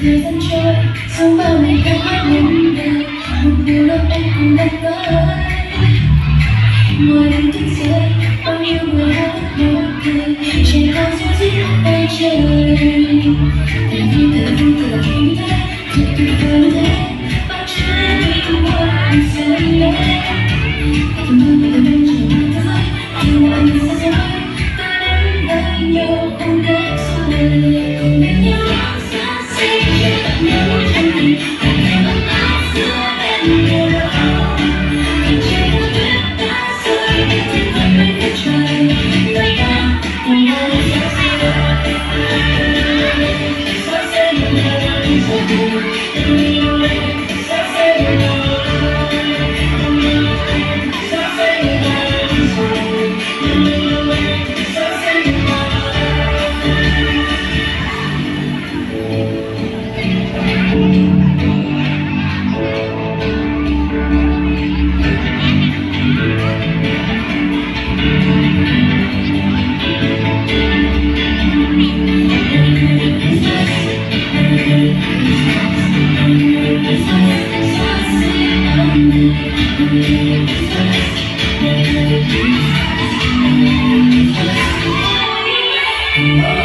thời gian trôi sau bao ngày tháng năm đời một điều đâu em cũng đã tới ngồi đêm thức dậy bao nhiêu người hát một cười trẻ con dịu dít tay trời tại vì thật vui thật như thế thật tuyệt vời như thế bao trái tim hoa rơi lên từng nơi từ bên trời thế giới yêu mọi người xa xôi ta đến với nhau không để xa lời cùng bên nhau xa xinh tận nhau chân tình càng thêm ấm áp giữa bên nhau tình trời không biết ta rơi đến thiên thần bên phía trời người ta cùng nhau xa xinh xa xinh Oh